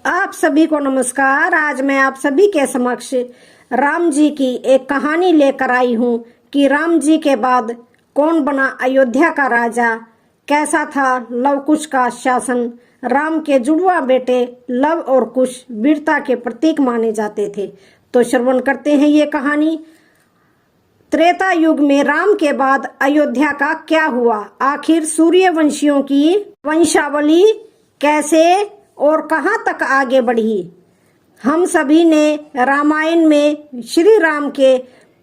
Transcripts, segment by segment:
आप सभी को नमस्कार। आज मैं आप सभी के समक्ष राम जी की एक कहानी लेकर आई हूँ कि राम जी के बाद कौन बना अयोध्या का राजा, कैसा था लव कुश का शासन। राम के जुड़वा बेटे लव और कुश वीरता के प्रतीक माने जाते थे। तो श्रवण करते हैं ये कहानी। त्रेता युग में राम के बाद अयोध्या का क्या हुआ, आखिर सूर्यवंशियों की वंशावली कैसे और कहां तक आगे बढ़ी। हम सभी ने रामायण में श्री राम के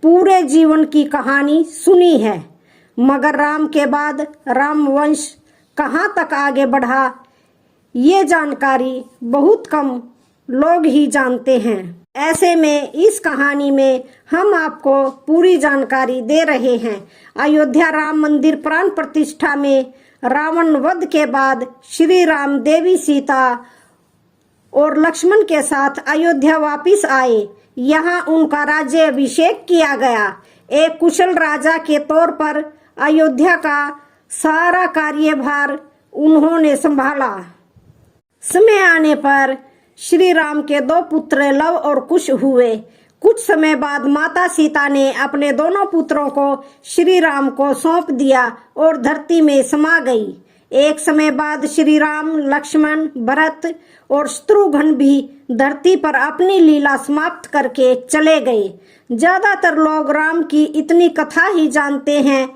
पूरे जीवन की कहानी सुनी है, मगर राम के बाद राम वंश कहां तक आगे बढ़ा, ये जानकारी बहुत कम लोग ही जानते हैं। ऐसे में इस कहानी में हम आपको पूरी जानकारी दे रहे हैं। अयोध्या राम मंदिर प्राण प्रतिष्ठा में रावण वध के बाद श्री राम, देवी सीता और लक्ष्मण के साथ अयोध्या वापिस आए। यहाँ उनका राज्य अभिषेक किया गया। एक कुशल राजा के तौर पर अयोध्या का सारा कार्यभार उन्होंने संभाला। समय आने पर श्री राम के दो पुत्र लव और कुश हुए। कुछ समय बाद माता सीता ने अपने दोनों पुत्रों को श्री राम को सौंप दिया और धरती में समा गई। एक समय बाद श्री राम, लक्ष्मण, भरत और शत्रुघ्न भी धरती पर अपनी लीला समाप्त करके चले गए। ज्यादातर लोग राम की इतनी कथा ही जानते हैं।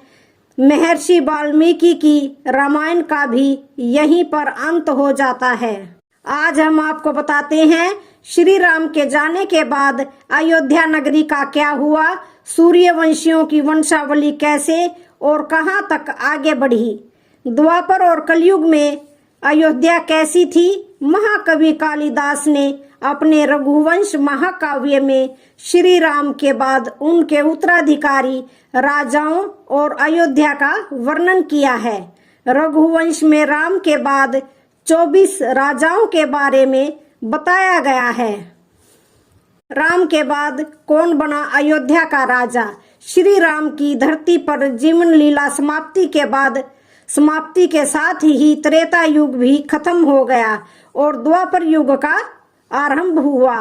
महर्षि वाल्मीकि की रामायण का भी यहीं पर अंत हो जाता है। आज हम आपको बताते हैं श्री राम के जाने के बाद अयोध्या नगरी का क्या हुआ, सूर्यवंशियों की वंशावली कैसे और कहां तक आगे बढ़ी। द्वापर और कलयुग में अयोध्या कैसी थी। महाकवि कालिदास ने अपने रघुवंश महाकाव्य में श्री राम के बाद उनके उत्तराधिकारी राजाओं और अयोध्या का वर्णन किया है। रघुवंश में राम के बाद 24 राजाओं के बारे में बताया गया है। राम के बाद कौन बना अयोध्या का राजा। श्री राम की धरती पर जीवन लीला समाप्ति के साथ ही त्रेता युग भी खत्म हो गया और द्वापर युग का आरंभ हुआ।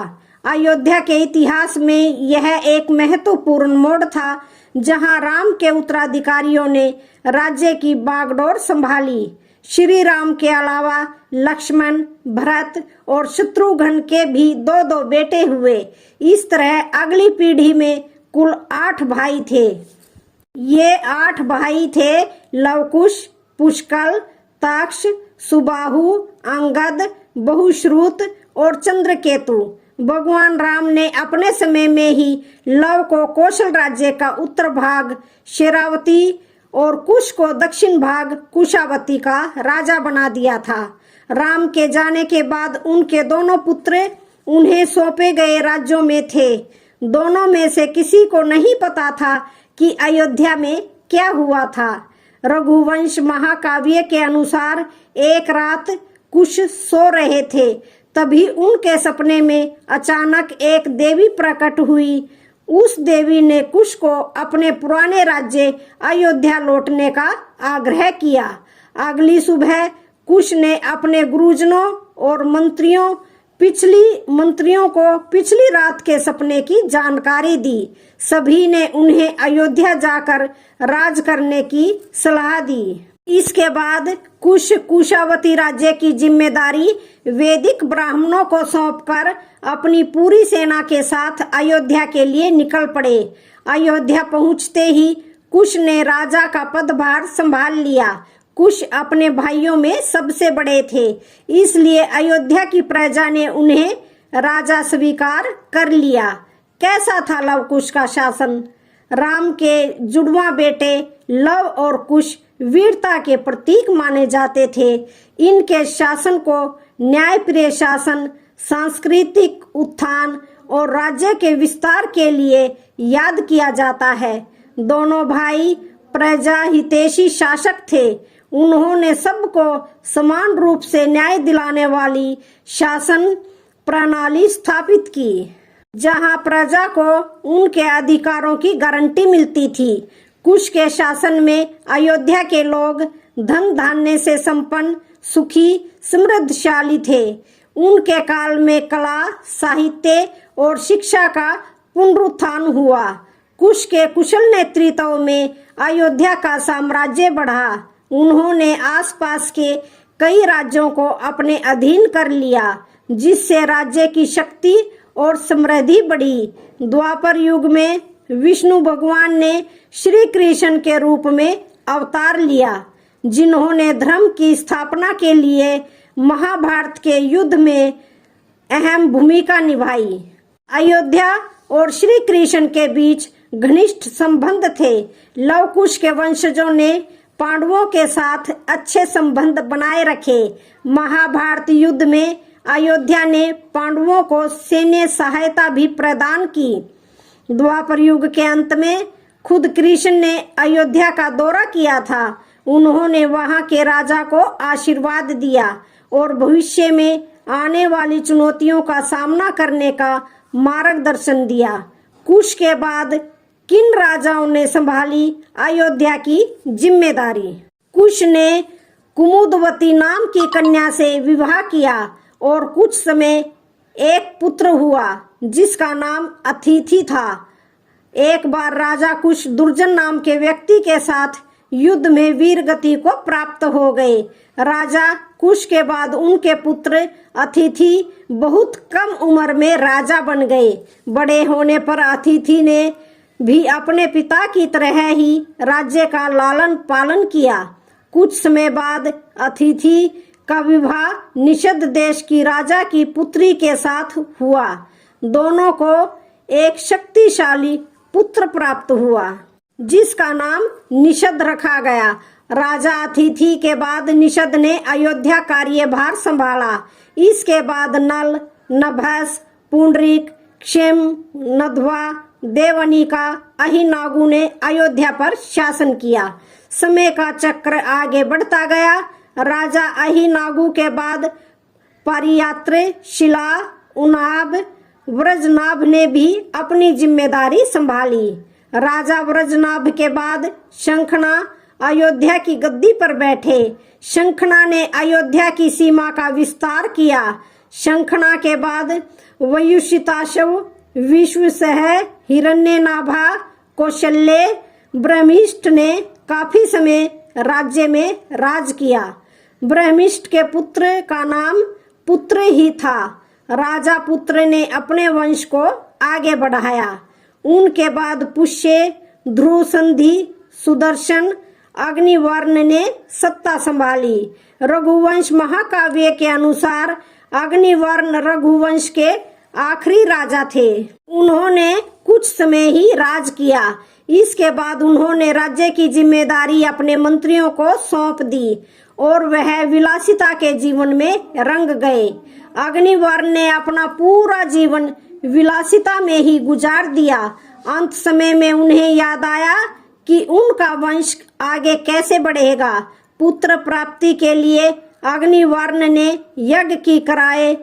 अयोध्या के इतिहास में यह एक महत्वपूर्ण मोड़ था, जहां राम के उत्तराधिकारियों ने राज्य की बागडोर संभाली। श्री राम के अलावा लक्ष्मण, भरत और शत्रुघ्न के भी दो दो बेटे हुए। इस तरह अगली पीढ़ी में कुल 8 भाई थे। ये 8 भाई थे लवकुश, पुष्कल, तक्ष, सुबाहु, अंगद, बहुश्रुत और चंद्रकेतु। भगवान राम ने अपने समय में ही लव को कौशल राज्य का उत्तर भाग शेरावती और कुश को दक्षिण भाग कुशावती का राजा बना दिया था। राम के जाने के बाद उनके दोनों पुत्र उन्हें सौंपे गए राज्यों में थे। दोनों में से किसी को नहीं पता था कि अयोध्या में क्या हुआ था। रघुवंश महाकाव्य के अनुसार एक रात कुश सो रहे थे, तभी उनके सपने में अचानक एक देवी प्रकट हुई। उस देवी ने कुश को अपने पुराने राज्य अयोध्या लौटने का आग्रह किया। अगली सुबह कुश ने अपने गुरुजनों और मंत्रियों को पिछली रात के सपने की जानकारी दी। सभी ने उन्हें अयोध्या जाकर राज करने की सलाह दी। इसके बाद कुश कुशावती राज्य की जिम्मेदारी वैदिक ब्राह्मणों को सौंपकर अपनी पूरी सेना के साथ अयोध्या के लिए निकल पड़े। अयोध्या पहुंचते ही कुश ने राजा का पदभार संभाल लिया। कुश अपने भाइयों में सबसे बड़े थे, इसलिए अयोध्या की प्रजा ने उन्हें राजा स्वीकार कर लिया। कैसा था लव कुश का शासन। राम के जुड़वा बेटे लव और कुश वीरता के प्रतीक माने जाते थे। इनके शासन को न्यायप्रिय शासन, सांस्कृतिक उत्थान और राज्य के विस्तार के लिए याद किया जाता है। दोनों भाई प्रजा हितैषी शासक थे। उन्होंने सबको समान रूप से न्याय दिलाने वाली शासन प्रणाली स्थापित की, जहां प्रजा को उनके अधिकारों की गारंटी मिलती थी। कुश के शासन में अयोध्या के लोग धन धान्य से संपन्न, सुखी, समृद्धशाली थे। उनके काल में कला, साहित्य और शिक्षा का पुनरुत्थान हुआ। कुश के कुशल नेतृत्व में अयोध्या का साम्राज्य बढ़ा। उन्होंने आसपास के कई राज्यों को अपने अधीन कर लिया, जिससे राज्य की शक्ति और समृद्धि बढ़ी। द्वापर युग में विष्णु भगवान ने श्री कृष्ण के रूप में अवतार लिया, जिन्होंने धर्म की स्थापना के लिए महाभारत के युद्ध में अहम भूमिका निभाई। अयोध्या और श्री कृष्ण के बीच घनिष्ठ संबंध थे। लव कुश के वंशजों ने पांडवों के साथ अच्छे संबंध बनाए रखे। महाभारत युद्ध में अयोध्या ने पांडवों को सैन्य सहायता भी प्रदान की। द्वापर युग के अंत में खुद कृष्ण ने अयोध्या का दौरा किया था। उन्होंने वहां के राजा को आशीर्वाद दिया और भविष्य में आने वाली चुनौतियों का सामना करने का मार्गदर्शन दिया। कुश के बाद किन राजाओं ने संभाली अयोध्या की जिम्मेदारी? कुश ने कुमुदवती नाम की कन्या से विवाह किया और कुछ समय एक पुत्र हुआ जिसका नाम अतिथि था। एक बार राजा कुश दुर्जन नाम के व्यक्ति के साथ युद्ध में वीर गति को प्राप्त हो गए। राजा कुश के बाद उनके पुत्र अतिथि बहुत कम उम्र में राजा बन गए। बड़े होने पर अतिथि ने भी अपने पिता की तरह ही राज्य का लालन पालन किया। कुछ समय बाद अतिथि का विवाह निषद देश की राजा की पुत्री के साथ हुआ। दोनों को एक शक्तिशाली पुत्र प्राप्त हुआ, जिसका नाम निषद रखा गया। राजा अतिथि के बाद निषद ने अयोध्या कार्यभार संभाला। इसके बाद नल, नभस, पुंडरीक, क्षेम, नध्वा, देवनिका, अहिनागु ने अयोध्या पर शासन किया। समय का चक्र आगे बढ़ता गया। राजा अहिनागु के बाद पारियात्र, शिला, उनाब, व्रजनाभ ने भी अपनी जिम्मेदारी संभाली। राजा व्रजनाभ के बाद शंखना अयोध्या की गद्दी पर बैठे। शंखना ने अयोध्या की सीमा का विस्तार किया। शंखना के बाद वयुषिताशव, विश्वसह, हिरण्यनाभा, कौशल्य, ब्रह्मिष्ठ ने काफी समय राज्य में राज किया। ब्रह्मिष्ठ के पुत्र का नाम पुत्र ही था। राजा पुत्र ने अपने वंश को आगे बढ़ाया। उनके बाद पुष्य, ध्रुवसंधि, सुदर्शन, अग्निवर्ण ने सत्ता संभाली। रघुवंश महाकाव्य के अनुसार अग्निवर्ण रघुवंश के आखिरी राजा थे। उन्होंने कुछ समय ही राज किया। इसके बाद उन्होंने राज्य की जिम्मेदारी अपने मंत्रियों को सौंप दी और वह विलासिता के जीवन में रंग गए। अग्निवर्ण ने अपना पूरा जीवन विलासिता में ही गुजार दिया। अंत समय में उन्हें याद आया कि उनका वंश आगे कैसे बढ़ेगा। पुत्र प्राप्ति के लिए अग्निवर्ण ने यज्ञ की कराए।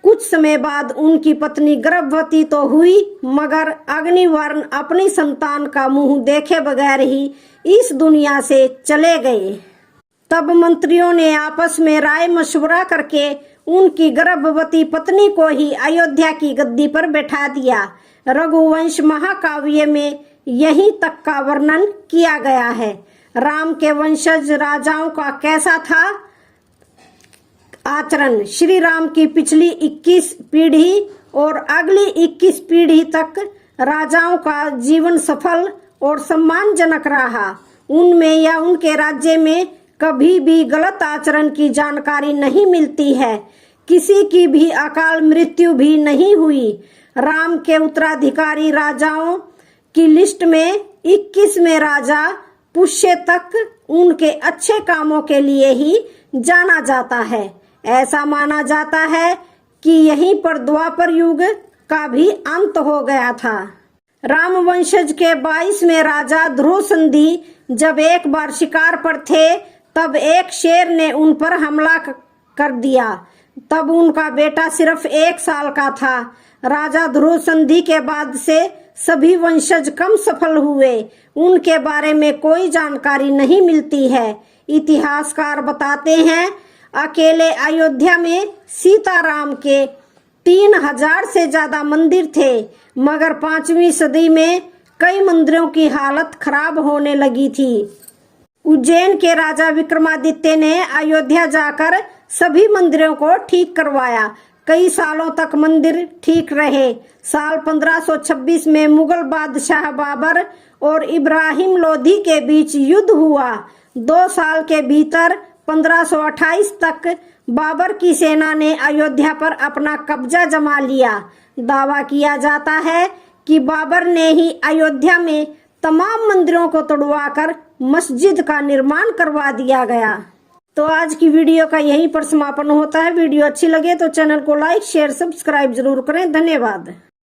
कुछ समय बाद उनकी पत्नी गर्भवती तो हुई, मगर अग्निवर्ण अपनी संतान का मुंह देखे बगैर ही इस दुनिया से चले गए। तब मंत्रियों ने आपस में राय मशवरा करके उनकी गर्भवती पत्नी को ही अयोध्या की गद्दी पर बैठा दिया। रघुवंश महाकाव्य में यहीं तक का वर्णन किया गया है। राम के वंशज राजाओं का कैसा था आचरण? श्री राम की पिछली 21 पीढ़ी और अगली 21 पीढ़ी तक राजाओं का जीवन सफल और सम्मानजनक रहा। उनमें या उनके राज्य में कभी भी गलत आचरण की जानकारी नहीं मिलती है। किसी की भी अकाल मृत्यु भी नहीं हुई। राम के उत्तराधिकारी राजाओं की लिस्ट में 21वें राजा पुष्य तक उनके अच्छे कामों के लिए ही जाना जाता है। ऐसा माना जाता है कि यहीं पर द्वापर युग का भी अंत हो गया था। राम वंशज के 22वें राजा ध्रुवसंधि जब एक बार शिकार पर थे, तब एक शेर ने उन पर हमला कर दिया। तब उनका बेटा सिर्फ 1 साल का था। राजा ध्रुवसंधि के बाद से सभी वंशज कम सफल हुए। उनके बारे में कोई जानकारी नहीं मिलती है। इतिहासकार बताते हैं अकेले अयोध्या में सीताराम के 3000 से ज्यादा मंदिर थे, मगर 5वीं सदी में कई मंदिरों की हालत खराब होने लगी थी। उज्जैन के राजा विक्रमादित्य ने अयोध्या जाकर सभी मंदिरों को ठीक करवाया। कई सालों तक मंदिर ठीक रहे। साल 1526 में मुगल बादशाह बाबर और इब्राहिम लोधी के बीच युद्ध हुआ। 2 साल के भीतर 1528 तक बाबर की सेना ने अयोध्या पर अपना कब्जा जमा लिया। दावा किया जाता है कि बाबर ने ही अयोध्या में तमाम मंदिरों को तोड़वाकर मस्जिद का निर्माण करवा दिया गया। तो आज की वीडियो का यहीं पर समापन होता है। वीडियो अच्छी लगे तो चैनल को लाइक, शेयर, सब्सक्राइब जरूर करें। धन्यवाद।